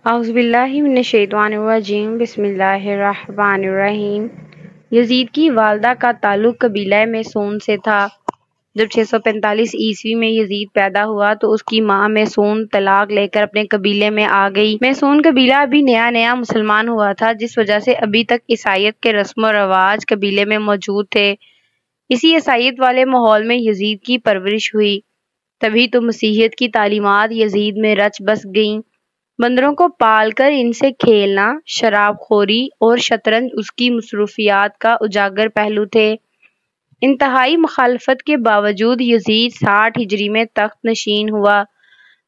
اعوذ باللہ من الشیطان الرجیم بسم اللہ الرحمن الرحیم۔ یزید کی والدہ کا تعلق قبیلہ میسون سے تھا۔ جب 645 عیسوی میں یزید پیدا ہوا تو اس کی ماں میسون طلاق لے کر اپنے قبیلے میں آ گئی۔ میسون قبیلہ ابھی نیا نیا مسلمان ہوا تھا، جس وجہ سے ابھی تک عیسائیت کے رسم و رواج قبیلے میں موجود تھے۔ اسی عیسائیت والے ماحول میں یزید کی پرورش ہوئی، تبھی تو مسیحیت کی تعلیمات یزید میں رچ بس گئیں۔ بندروں کو پال کر ان سے کھیلنا، شراب خوری اور شطرنج اس کی مصروفیات کا اجاگر پہلو تھے۔ انتہائی مخالفت کے باوجود یزید 60 ہجری میں تخت نشین ہوا۔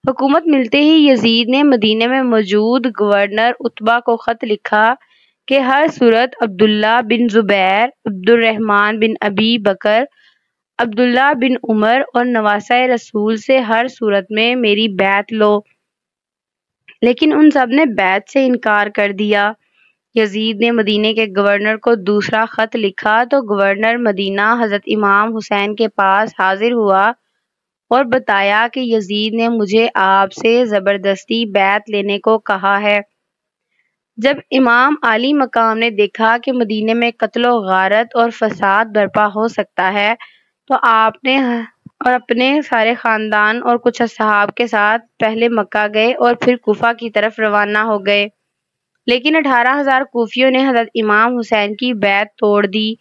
حکومت ملتے ہی یزید نے مدینے میں موجود گورنر عتبہ کو خط لکھا کہ ہر صورت عبداللہ بن زبیر، عبد الرحمن بن ابی بکر، عبداللہ بن عمر اور نواسۂ رسول سے ہر صورت میں میری بیعت لو۔ لیکن ان سب نے بیعت سے انکار کر دیا۔ یزید نے مدینے کے گورنر کو دوسرا خط لکھا تو گورنر مدینہ حضرت امام حسین کے پاس حاضر ہوا اور بتایا کہ یزید نے مجھے آپ سے زبردستی بیعت لینے کو کہا ہے۔ جب امام عالی مقام نے دیکھا کہ مدینے میں قتل و غارت اور فساد برپا ہو سکتا ہے تو آپ نے اور اپنے سارے خاندان اور کچھ اصحاب کے ساتھ پہلے مکہ گئے اور پھر کوفہ کی طرف روانہ ہو گئے۔ لیکن 18,000 کوفیوں نے حضرت امام حسین کی بیعت توڑ دی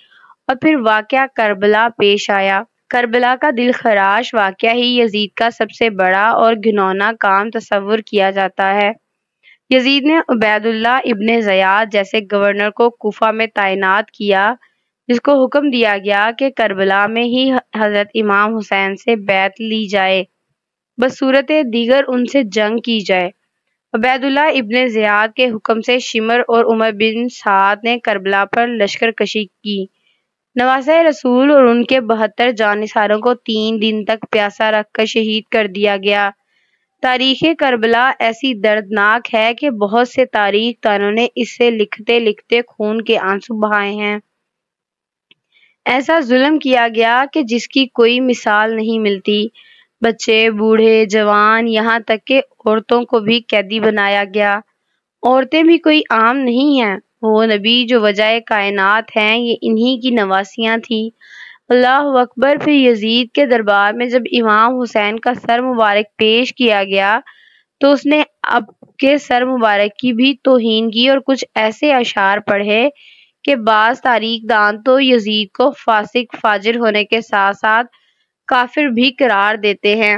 اور پھر واقعہ کربلا پیش آیا۔ کربلا کا دل خراش واقعہ ہی یزید کا سب سے بڑا اور گھناؤنا کام تصور کیا جاتا ہے۔ یزید نے عبید اللہ ابن زیاد جیسے گورنر کو کوفہ میں تعینات کیا، جس کو حکم دیا گیا کہ کربلا میں ہی حضرت امام حسین سے بیعت لی جائے، بصورت دیگر ان سے جنگ کی جائے۔ عبید اللہ ابن زیاد کے حکم سے شمر اور عمر بن سعد نے کربلا پر لشکر کشی کی۔ نواسۂ رسول اور ان کے 72 جانثاروں کو 3 دن تک پیاسا رکھ کر شہید کر دیا گیا۔ تاریخ کربلا ایسی دردناک ہے کہ بہت سے تاریخ دانوں نے اسے لکھتے لکھتے خون کے آنسو بہائے ہیں۔ ایسا ظلم کیا گیا کہ جس کی کوئی مثال نہیں ملتی۔ بچے، بوڑھے، جوان، یہاں تک کہ عورتوں کو بھی قیدی بنایا گیا۔ عورتیں بھی کوئی عام نہیں ہیں، وہ نبی جو وجہ کائنات ہیں یہ انہی کی نواسیاں تھیں۔ اللہ اکبر۔ پھر یزید کے دربار میں جب امام حسین کا سر مبارک پیش کیا گیا تو اس نے اب کے سر مبارک کی بھی توہین کی اور کچھ ایسے اشعار پڑھے کہ بعض تاریخ دان تو یزید کو فاسق فاجر ہونے کے ساتھ ساتھ کافر بھی قرار دیتے ہیں۔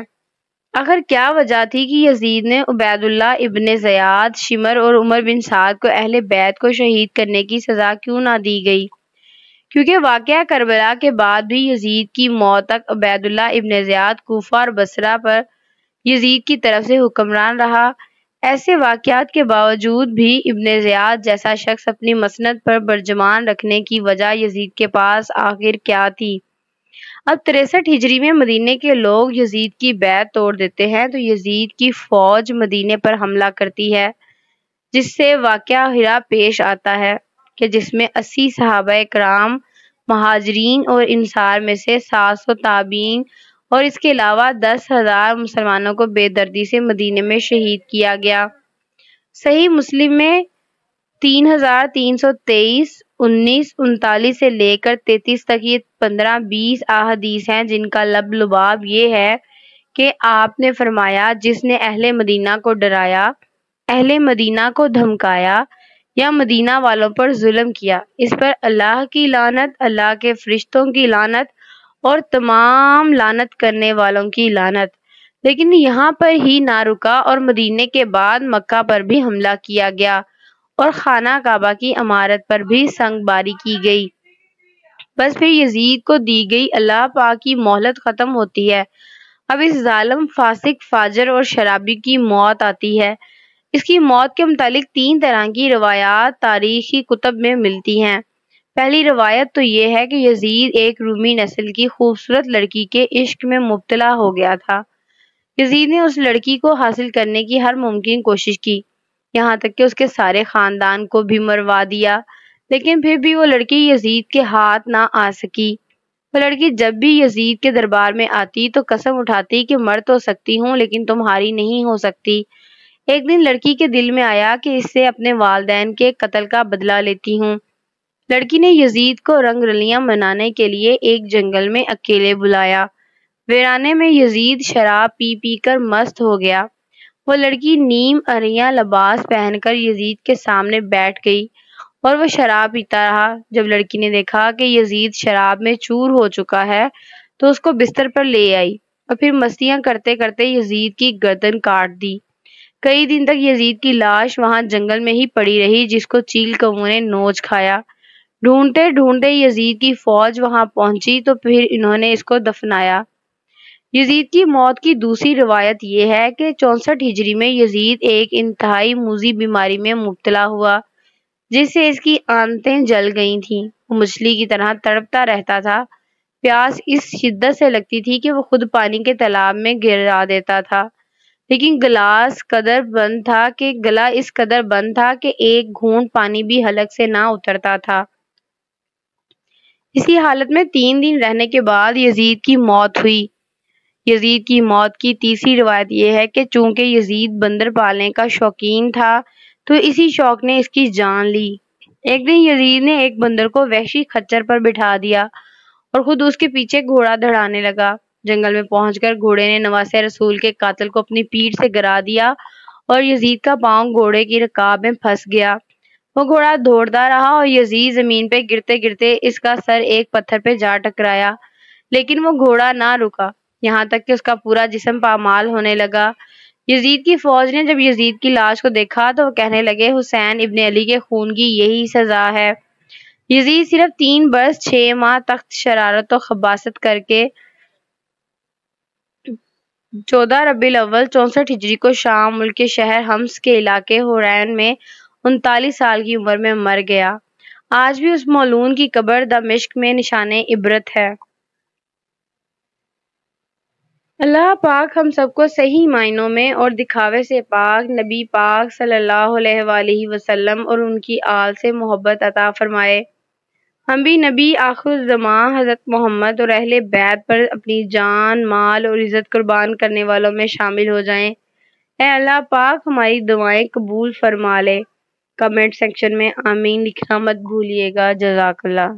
آخر کیا وجہ تھی کہ یزید نے عبید اللہ ابن زیاد، شمر اور عمر بن سعد کو اہل بیت کو شہید کرنے کی سزا کیوں نہ دی گئی؟ کیونکہ واقعہ کربلا کے بعد بھی یزید کی موت تک عبید اللہ ابن زیاد کوفہ اور بصرہ پر یزید کی طرف سے حکمران رہا۔ ایسے واقعات کے باوجود بھی ابن زیاد جیسا شخص اپنی مسند پر برجمان رکھنے کی وجہ یزید کے پاس آخر کیا تھی؟ اب 63 ہجری میں مدینے کے لوگ یزید کی بیعت توڑ دیتے ہیں تو یزید کی فوج مدینے پر حملہ کرتی ہے، جس سے واقعہ ہرا پیش آتا ہے کہ جس میں 80 صحابہ کرام، مہاجرین اور انصار میں سے 700 تابعین اور اس کے علاوہ 10,000 مسلمانوں کو بے دردی سے مدینے میں شہید کیا گیا۔ صحیح مسلم میں 3,323، 1939 سے لے کر 33 تک یہ 15-20 احادیث ہیں جن کا لب لباب یہ ہے کہ آپ نے فرمایا جس نے اہل مدینہ کو ڈرایا، اہل مدینہ کو دھمکایا یا مدینہ والوں پر ظلم کیا، اس پر اللہ کی لعنت، اللہ کے فرشتوں کی لعنت اور تمام لعنت کرنے والوں کی لعنت۔ لیکن یہاں پر ہی نہ رکا اور مدینے کے بعد مکہ پر بھی حملہ کیا گیا اور خانہ کعبہ کی عمارت پر بھی سنگ باری کی گئی۔ بس پھر یزید کو دی گئی اللہ پاک کی مہلت ختم ہوتی ہے۔ اب اس ظالم، فاسق، فاجر اور شرابی کی موت آتی ہے۔ اس کی موت کے متعلق 3 طرح کی روایات تاریخی کتب میں ملتی ہیں۔ پہلی روایت تو یہ ہے کہ یزید ایک رومی نسل کی خوبصورت لڑکی کے عشق میں مبتلا ہو گیا تھا۔ یزید نے اس لڑکی کو حاصل کرنے کی ہر ممکن کوشش کی، یہاں تک کہ اس کے سارے خاندان کو بھی مروا دیا، لیکن پھر بھی وہ لڑکی یزید کے ہاتھ نہ آ سکی۔ وہ لڑکی جب بھی یزید کے دربار میں آتی تو قسم اٹھاتی کہ مر تو سکتی ہوں لیکن تمہاری نہیں ہو سکتی۔ ایک دن لڑکی کے دل میں آیا کہ اس سے اپنے والدین کے قتل کا بدلہ لیتی ہوں۔ لڑکی نے یزید کو رنگ رلیاں منانے کے لیے ایک جنگل میں اکیلے بلایا۔ ویرانے میں یزید شراب پی پی کر مست ہو گیا۔ وہ لڑکی نیم عریاں لباس پہن کر یزید کے سامنے بیٹھ گئی اور وہ شراب پیتا رہا۔ جب لڑکی نے دیکھا کہ یزید شراب میں چور ہو چکا ہے تو اس کو بستر پر لے آئی اور پھر مستیاں کرتے کرتے یزید کی گردن کاٹ دی۔ کئی دن تک یزید کی لاش وہاں جنگل میں ہی پڑی رہی جس کو چیل کووں نے نوچ کھایا۔ ڈھونڈتے ڈھونڈتے یزید کی فوج وہاں پہنچی تو پھر انہوں نے اس کو دفنایا۔ یزید کی موت کی دوسری روایت یہ ہے کہ 64 ہجری میں یزید ایک انتہائی موذی بیماری میں مبتلا ہوا جس سے اس کی آنتیں جل گئی تھیں۔ وہ مچھلی کی طرح تڑپتا رہتا تھا۔ پیاس اس شدت سے لگتی تھی کہ وہ خود پانی کے تالاب میں گرا دیتا تھا، لیکن گلا اس قدر بند تھا کہ ایک گھونٹ پانی بھی حلق سے نہ اترتا تھا۔ اسی حالت میں 3 دن رہنے کے بعد یزید کی موت ہوئی۔ یزید کی موت کی تیسری روایت یہ ہے کہ چونکہ یزید بندر پالنے کا شوقین تھا تو اسی شوق نے اس کی جان لی۔ ایک دن یزید نے ایک بندر کو وحشی خچر پر بٹھا دیا اور خود اس کے پیچھے گھوڑا دھڑانے لگا۔ جنگل میں پہنچ کر گھوڑے نے نواسہ رسول کے قاتل کو اپنی پیٹھ سے گرا دیا اور یزید کا پاؤں گھوڑے کی رکاب میں پھنس گیا۔ وہ گھوڑا دوڑتا رہا اور یزید زمین پہ گرتے گرتے اس کا سر ایک پتھر پہ جا ٹکرایا، لیکن وہ گھوڑا نہ رکا یہاں تک کہ اس کا پورا جسم پامال ہونے لگا۔ یزید کی فوج نے جب یزید کی لاش کو دیکھا تو وہ کہنے لگے حسین ابن علی کے خون کی یہی سزا ہے۔ یزید صرف 3 برس 6 ماہ تخت شرارت و خباثت کر کے 14 ربیع الاول 64 ہجری کو شام ملک کے شہر حمص کے علاقے حورین میں 39 سال کی عمر میں مر گیا۔ آج بھی اس مولون کی قبر دمشق میں نشان عبرت ہے۔ اللہ پاک ہم سب کو صحیح معنوں میں اور دکھاوے سے پاک نبی پاک صلی اللہ علیہ وآلہ وسلم اور ان کی آل سے محبت عطا فرمائے۔ ہم بھی نبی آخر الزماں حضرت محمد اور اہل بیت پر اپنی جان، مال اور عزت قربان کرنے والوں میں شامل ہو جائیں۔ اے اللہ پاک ہماری دعائیں قبول فرما لے۔ کمنٹ سیکشن میں آمین لکھنا مت بھولیے گا۔ جزاک اللہ۔